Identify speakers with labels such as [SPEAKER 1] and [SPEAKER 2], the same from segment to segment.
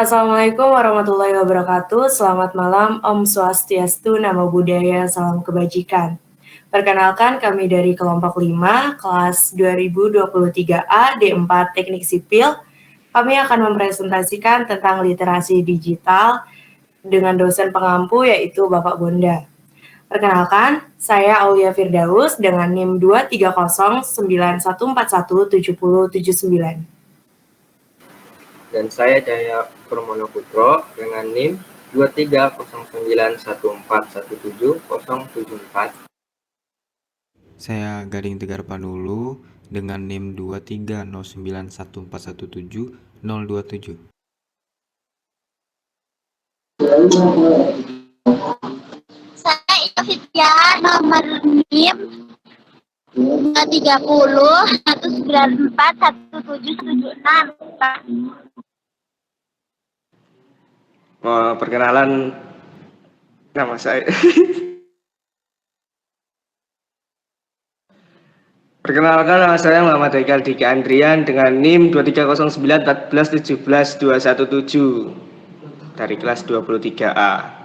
[SPEAKER 1] Assalamualaikum warahmatullahi wabarakatuh. Selamat malam, Om Swastiastu, Namo Buddhaya, Salam Kebajikan. Perkenalkan, kami dari kelompok 5, kelas 2023A, D4 Teknik Sipil. Kami akan mempresentasikan tentang literasi digital dengan dosen pengampu yaitu Bapak Bonda. Perkenalkan, saya Aulia Firdaus dengan NIM 23091417079.
[SPEAKER 2] Dan saya Cahaya Purmono Putro dengan NIM 23091417074.
[SPEAKER 3] Saya Gading Tegar Panulu dengan NIM 23091417027.
[SPEAKER 4] Saya Ika Fitria, nomor NIM 230 194 1776.
[SPEAKER 2] Perkenalan nama saya. Perkenalkan, nama saya Muhammad Haikal Dika Andrian dengan NIM 23091417217 dari kelas 23A.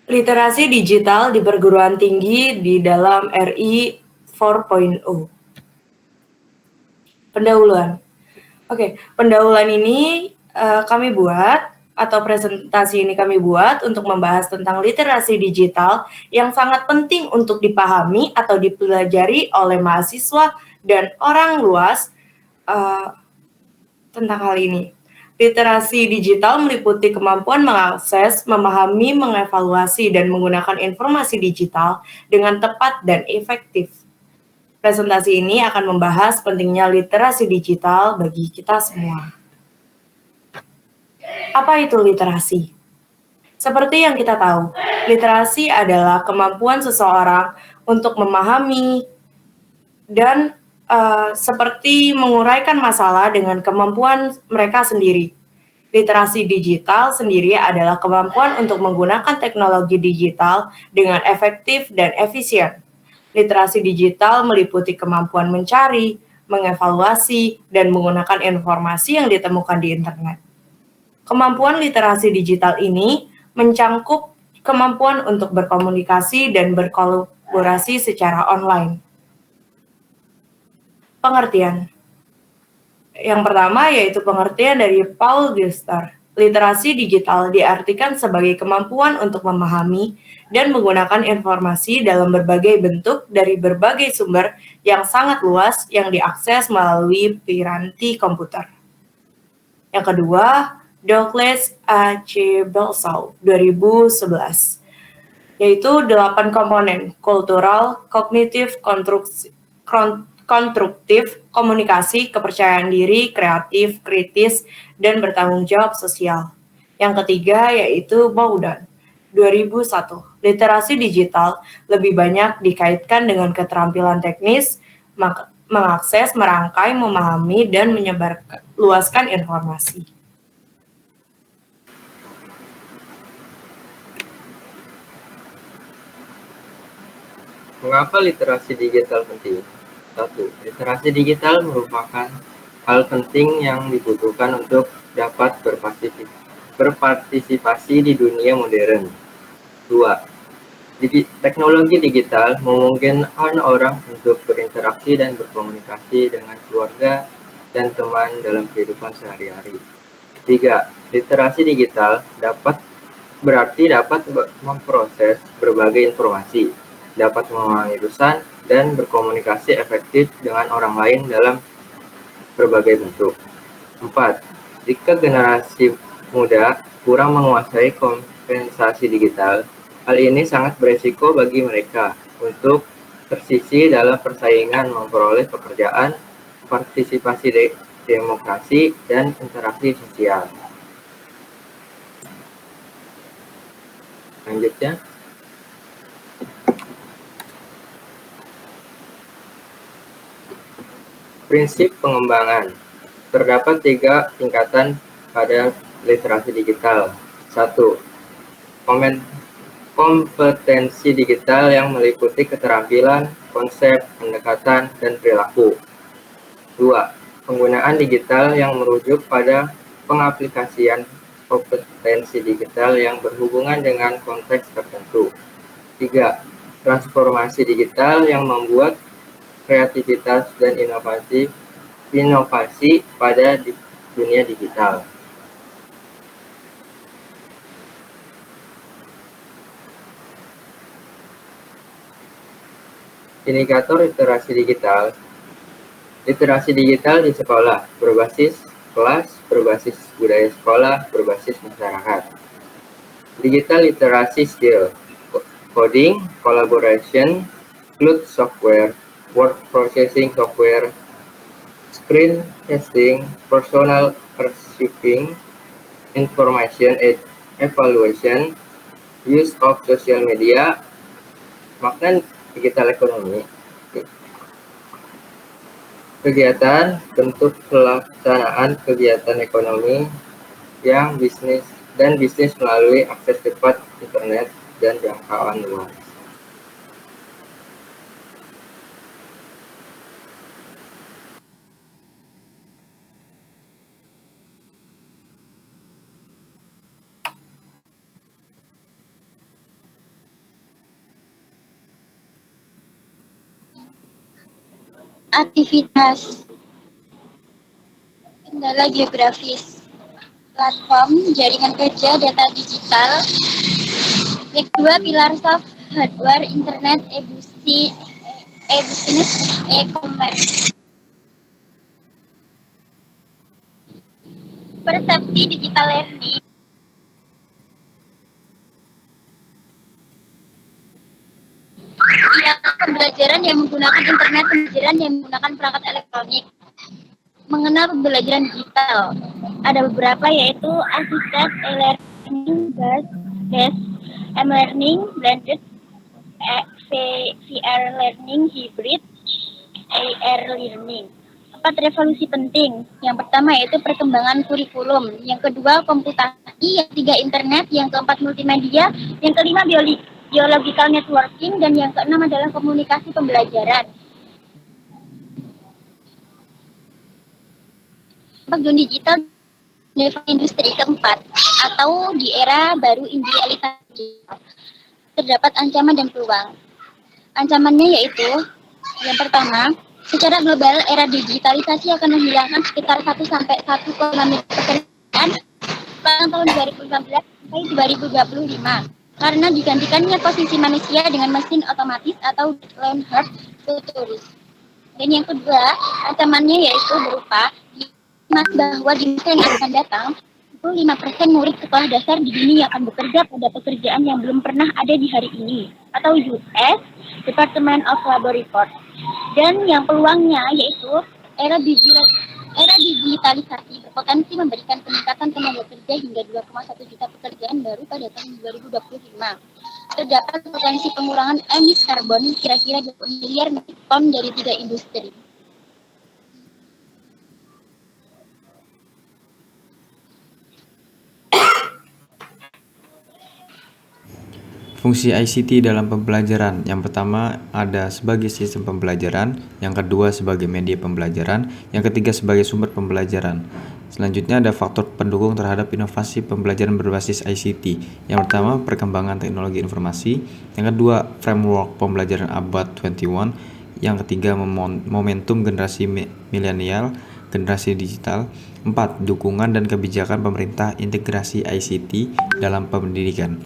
[SPEAKER 1] Literasi digital di perguruan tinggi di dalam RI 4.0. Pendahuluan. Oke, pendahuluan ini kami buat atau presentasi ini kami buat untuk membahas tentang literasi digital yang sangat penting untuk dipahami atau dipelajari oleh mahasiswa dan orang luas tentang hal ini. Literasi digital meliputi kemampuan mengakses, memahami, mengevaluasi, dan menggunakan informasi digital dengan tepat dan efektif. Presentasi ini akan membahas pentingnya literasi digital bagi kita semua. Apa itu literasi? Seperti yang kita tahu, literasi adalah kemampuan seseorang untuk memahami dan seperti menguraikan masalah dengan kemampuan mereka sendiri. Literasi digital sendiri adalah kemampuan untuk menggunakan teknologi digital dengan efektif dan efisien. Literasi digital meliputi kemampuan mencari, mengevaluasi, dan menggunakan informasi yang ditemukan di internet. Kemampuan literasi digital ini mencangkup kemampuan untuk berkomunikasi dan berkolaborasi secara online. Pengertian. Yang pertama yaitu pengertian dari Paul Gister. Literasi digital diartikan sebagai kemampuan untuk memahami dan menggunakan informasi dalam berbagai bentuk dari berbagai sumber yang sangat luas yang diakses melalui piranti komputer. Yang kedua, Douglas A. C. Belsau, 2011, yaitu 8 komponen: kultural, kognitif, konstruktif, komunikasi, kepercayaan diri, kreatif, kritis, dan bertanggung jawab sosial. Yang ketiga yaitu Bowden, 2001. Literasi digital lebih banyak dikaitkan dengan keterampilan teknis, mengakses, merangkai, memahami, dan menyebarluaskan informasi.
[SPEAKER 2] Mengapa literasi digital penting? 1. Literasi digital merupakan hal penting yang dibutuhkan untuk dapat berpartisipasi di dunia modern. 2. Teknologi digital memungkinkan orang untuk berinteraksi dan berkomunikasi dengan keluarga dan teman dalam kehidupan sehari-hari. 3. Literasi digital dapat memproses berbagai informasi, dapat memahami tulisan, dan berkomunikasi efektif dengan orang lain dalam berbagai bentuk. 4. Jika generasi muda kurang menguasai kompensasi digital, hal ini sangat beresiko bagi mereka untuk tersisih dalam persaingan memperoleh pekerjaan, partisipasi demokrasi, dan interaksi sosial. Selanjutnya, prinsip pengembangan. Terdapat 3 tingkatan pada literasi digital. 1. Kompetensi digital yang meliputi keterampilan, konsep, pendekatan, dan perilaku. 2. Penggunaan digital yang merujuk pada pengaplikasian kompetensi digital yang berhubungan dengan konteks tertentu. 3. Transformasi digital yang membuat kreativitas dan inovasi pada dunia digital. Indikator literasi digital. Literasi digital di sekolah berbasis kelas, berbasis budaya sekolah, berbasis masyarakat. Digital literacy skill, coding, collaboration, cloud software, word processing software, screen testing, personal archiving, information evaluation, use of social media, makna digital ekonomi. Kegiatan, bentuk pelaksanaan kegiatan ekonomi yang bisnis melalui akses cepat internet dan jangkauan luas.
[SPEAKER 4] Aktivitas kendala geografis, platform jaringan kerja data digital. Yang kedua, pilar soft hardware internet, e-business, e-commerce. Persepsi digital learning. Pembelajaran yang menggunakan internet, pembelajaran yang menggunakan perangkat elektronik. Mengenal pembelajaran digital. Ada beberapa, yaitu assisted e-learning, based e-learning, blended VR learning, hybrid AR learning. 4 revolusi penting. Yang pertama yaitu perkembangan kurikulum. Yang kedua komputasi. Yang 3 internet. Yang keempat multimedia. Yang kelima biological networking. Dan yang keenam adalah komunikasi pembelajaran. Bagian digital industri keempat atau di era baru industrialisasi. Terdapat ancaman dan peluang. Ancamannya yaitu yang pertama, secara global era digitalisasi akan menghilangkan sekitar 1 sampai 1,5 miliar pekerjaan pada tahun 2015 sampai 2025 karena digantikannya posisi manusia dengan mesin otomatis atau learned futurist. Dan yang kedua, ancamannya yaitu berupa bahwa di masa yang akan datang 5% murid sekolah dasar di dunia akan bekerja pada pekerjaan yang belum pernah ada di hari ini, atau US Department of Labor Report. Dan yang peluangnya yaitu era digitalisasi berpotensi memberikan peningkatan tenaga kerja hingga 2,1 juta pekerjaan baru pada tahun 2025. Terdapat potensi pengurangan emisi karbon kira-kira 20 miliar metrik ton dari 3 industri.
[SPEAKER 3] Fungsi ICT dalam pembelajaran. Yang pertama ada sebagai sistem pembelajaran, yang kedua sebagai media pembelajaran, yang ketiga sebagai sumber pembelajaran. Selanjutnya ada faktor pendukung terhadap inovasi pembelajaran berbasis ICT. Yang pertama perkembangan teknologi informasi, yang kedua framework pembelajaran abad 21, yang ketiga momentum generasi milenial, generasi digital. 4. Dukungan dan kebijakan pemerintah integrasi ICT dalam pendidikan.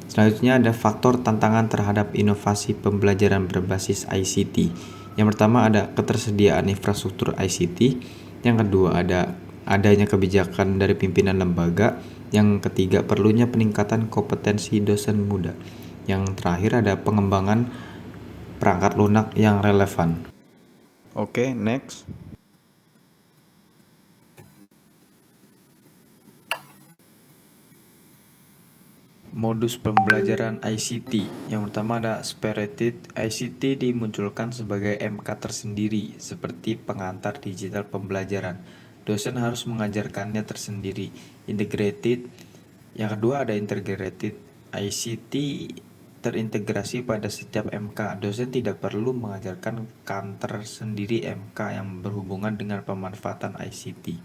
[SPEAKER 3] Selanjutnya ada faktor tantangan terhadap inovasi pembelajaran berbasis ICT. Yang pertama ada ketersediaan infrastruktur ICT. Yang kedua ada adanya kebijakan dari pimpinan lembaga. Yang ketiga perlunya peningkatan kompetensi dosen muda. Yang terakhir ada pengembangan perangkat lunak yang relevan. Oke, next. Modus pembelajaran ICT. Yang pertama ada Spirited ICT dimunculkan sebagai MK tersendiri seperti pengantar digital pembelajaran. dosen harus mengajarkannya tersendiri. Integrated. Yang kedua ada integrated. ICT terintegrasi pada setiap MK. Dosen tidak perlu mengajarkan kantor sendiri MK yang berhubungan dengan pemanfaatan ICT.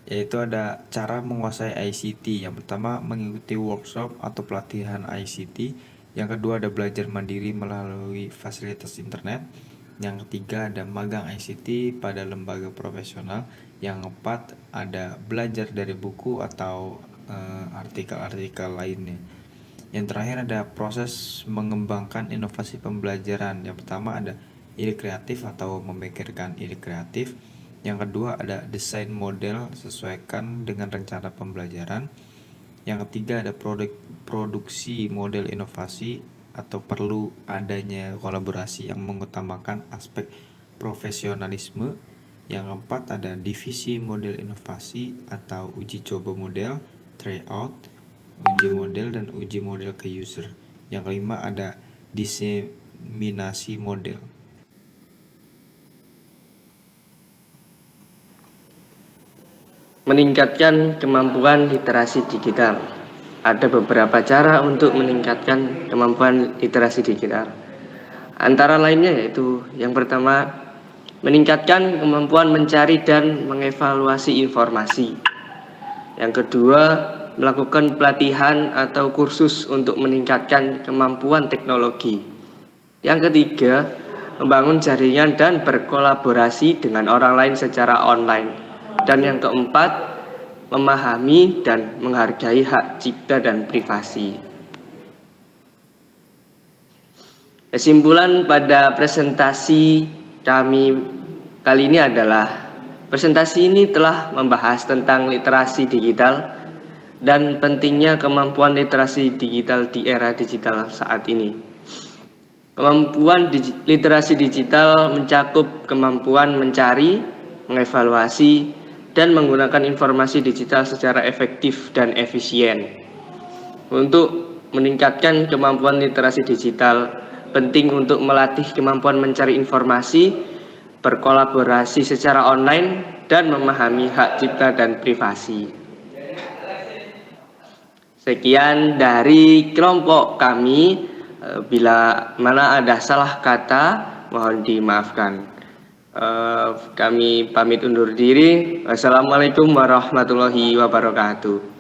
[SPEAKER 3] Yaitu ada cara menguasai ICT. Yang pertama mengikuti workshop atau pelatihan ICT. Yang kedua ada belajar mandiri melalui fasilitas internet. Yang ketiga ada magang ICT pada lembaga profesional. Yang keempat ada belajar dari buku atau artikel-artikel lainnya. Yang terakhir ada proses mengembangkan inovasi pembelajaran. Yang pertama ada ide kreatif atau memikirkan ide kreatif. Yang kedua ada desain model sesuaikan dengan rencana pembelajaran. Yang ketiga ada produksi model inovasi atau perlu adanya kolaborasi yang mengutamakan aspek profesionalisme. Yang keempat ada divisi model inovasi atau uji coba model, tryout, uji model dan uji model ke user. Yang kelima ada diseminasi model.
[SPEAKER 5] Meningkatkan kemampuan literasi digital. Ada beberapa cara untuk meningkatkan kemampuan literasi digital. Antara lainnya yaitu yang pertama, meningkatkan kemampuan mencari dan mengevaluasi informasi. Yang kedua, melakukan pelatihan atau kursus untuk meningkatkan kemampuan teknologi. Yang ketiga, membangun jaringan dan berkolaborasi dengan orang lain secara online. Dan yang keempat, memahami dan menghargai hak cipta dan privasi. Kesimpulan pada presentasi kami kali ini adalah presentasi ini telah membahas tentang literasi digital dan pentingnya kemampuan literasi digital di era digital saat ini. Kemampuan literasi digital mencakup kemampuan mencari, mengevaluasi, dan menggunakan informasi digital secara efektif dan efisien. Untuk meningkatkan kemampuan literasi digital, penting untuk melatih kemampuan mencari informasi, berkolaborasi secara online, dan memahami hak cipta dan privasi. Sekian dari kelompok kami. Bila mana ada salah kata, mohon dimaafkan. Kami pamit undur diri. Wassalamualaikum warahmatullahi wabarakatuh.